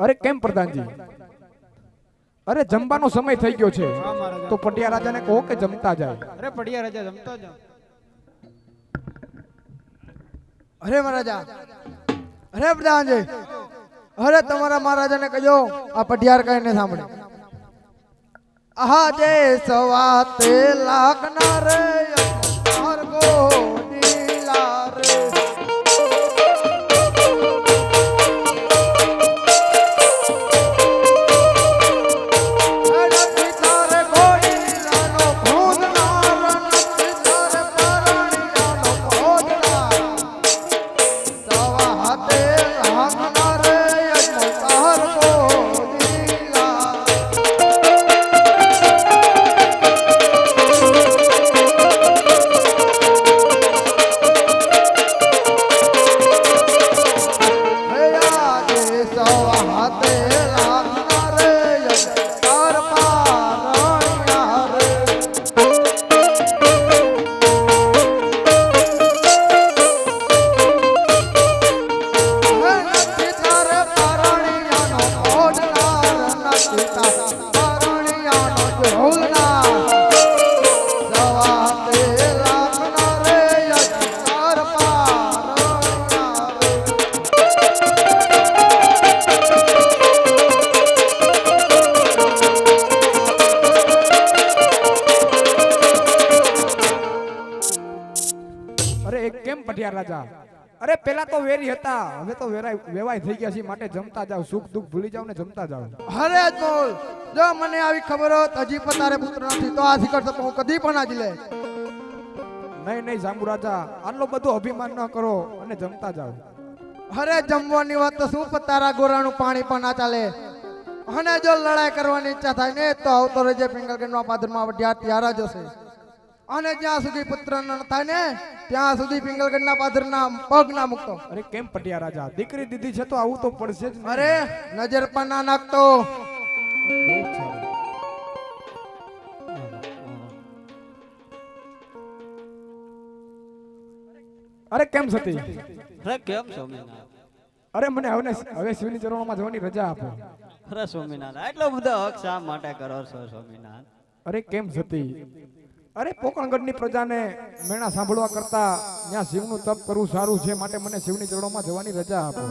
અરે કેમ પ્રધાનજી? અરે જમવાનો સમય થઈ ગયો છે તો પટિયા રાજાને કહો કે જમતા જાય. અરે પટિયા રાજા જમતા જાઓ. અરે મહારાજા, અરે પ્રધાનજી, અરે તમારા મહારાજાને કહેજો આ પટિયાર કહીને સાંભળે. આજે સવાતે લાગનાર માર્ગો નીલા રે. રાજા, અરે પેલા તો વેરી હતા, હવે તો વેવાય થઈ ગયા છે, માટે જમતા જાવ, સુખ દુઃખ ભૂલી જાવ ને જમતા જાવ. અરે અજમોલ, જો મને આવી ખબર હોત હજી પણ તારે પુત્ર નથી તો આ શિખર તો હું કદી પણ આજી લે. નહીં નહીં જાંબુ રાજા, આટલો બધો અભિમાન ન કરો અને જમતા જાવ. અરે જમવાની વાત તો શું, પણ તારા ગોરાનું પાણી પણ ના ચાલે. અને જો લડાઈ કરવાની ઈચ્છા થાય ને તો આવતો રહેજે પિંગલગઢના પાદરમાં વઢિયાર ત્યારા જશે. અને જ્યાં સુધી પુત્ર ન થાય ને ત્યાં સુધી પિંગલગઢના પાદરના પગ ના મૂકતો. અરે કેમ પટિયા રાજા, દીકરી દીધી છે તો આવું તો પડશે જ. અરે નજર પણ ના નાખતો. અરે કેમ સતી? અરે કેમ સ્વામિનારાયણ? અરે મને હવે શિવની ચરણોમાં જવાની રજા આપો. અરે સ્વામિનારાયણ, એટલો બધો હક શા માટે કરો છો સ્વામિનારાયણ? અરે કેમ સતી? અરે પોકણગઢની પ્રજાને મેણા સાંભળવા કરતા ત્યાં શિવનું તપ કરવું સારું છે, માટે મને શિવની ચરણોમાં જવાની રજા આપો.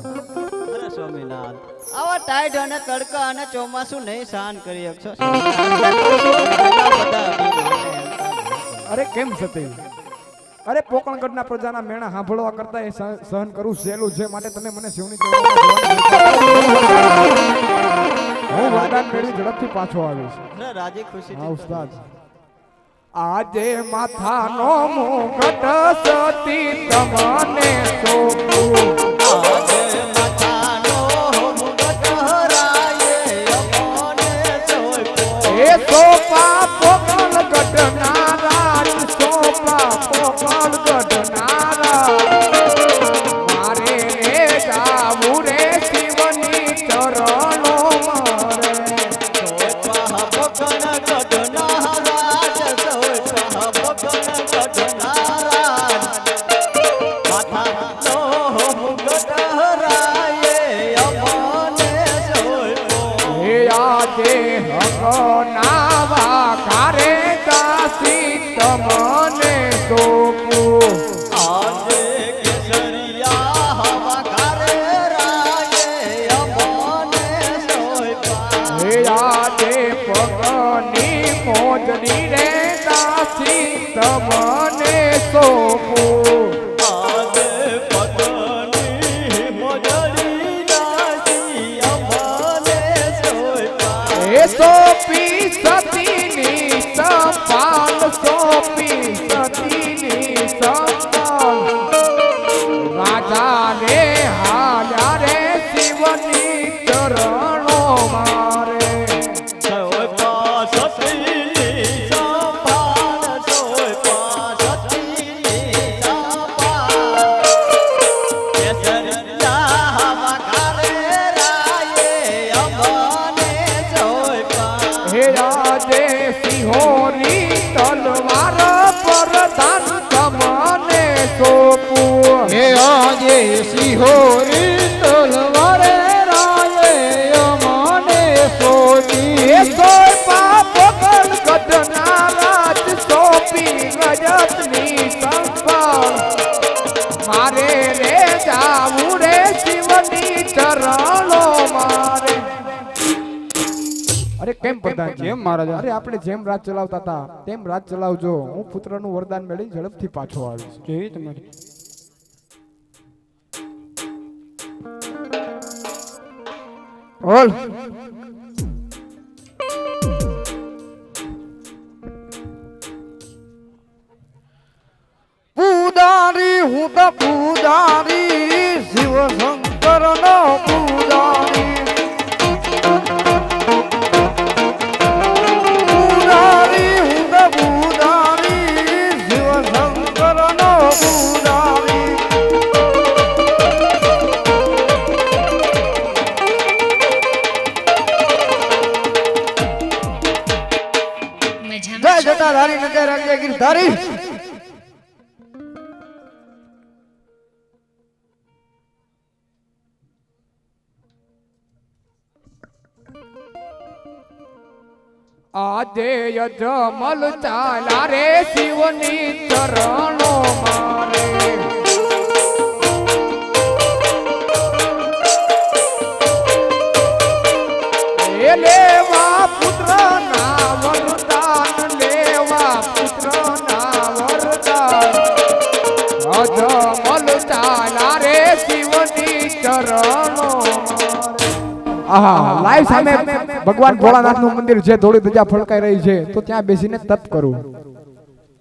અરે સ્વામિનારાયણ, આવા ટાઈડ અને તડકા અને ચોમાસું નહીં સહન કરી શકશો. અરે કેમ સતી? અરે પોકણગઢના પ્રજાના મેણા સાંભળવા કરતા એ સહન કરવું સહેલું છે, માટે તમે મને શિવની ચરણોમાં હું વરદાન મેળવી ઝડપથી પાછો આવીશ. અરે રાજી ખુશી. હા ઉસ્તાદ. આજે માથાનો મુગટ સતી તમને સોંપું. આજે માથાનો મુગટ હરાયે અમને સોંપ્યો. એ સોપા પોકણગઢના રાજ, સોપા પોકણગઢના રાજ. મારે રે જાવું રે શિવની ચરણો મારે. સોપા પોકણગઢના રાજ, સોપા પોકણગઢના રાજ. માથાનો મુગટ હરાયે અમને સોંપ્યો. હે આજે હગનાવા કારે દાસી તમને સોંપું. આજે કેસરિયા હવા કારે રાયે અમને સોંપ્યા. હે આજે પગની મોજડી રે દાસી તમને સોંપું. આજે પગની મોજડી દાસી અમને સોંપ્યા. એ સોંપી સતીની સંભાળ, સોંપી સતીની સંભાળ. રાજા રે હાલ્યા રે શિવની ચરણો મારે. સોંપ્યા સતીની સંભાળ, સોંપ્યા સતીની સંભાળ. કેસરિયા હવા કારે રાયે અમને સોંપ્યા. હે આજે સિંહોની તલવાર પ્રધાન તમને સોંપું. હે આજે સિંહોરી તલવારે રાયે ચરણો મારે. અરે કેમ પ્રધાન કેમ મહારાજા? અરે આપણે જેમ રાજ ચલાવતા હતા તેમ રાજ ચલાવજો. હું પુત્રનું વરદાન મેળવી ઝડપથી પાછો આવીશ. કેવી તમારી બોલ. પૂજારી હું તો પૂજારી શિવ શંકર નો પૂજારી. પૂજારી હું તો પૂજારી શિવ શંકર નો પૂજારી. જય જટાધારી નજર અંગે ગિરધારી. આજે યજમલ ચાલા રે શિવની ચરણો મારે. એ લેવા પુત્રના વરદાન, લેવા પુત્રના વરદાન. અજમલ ચાલા રે શિવની ચરણો મારે. આહા, લાઈવ સામે ભગવાન ભોળાનાથનું મંદિર છે. થોડી ધજા ફળકાઈ રહી છે તો ત્યાં બેસીને તપ કરું.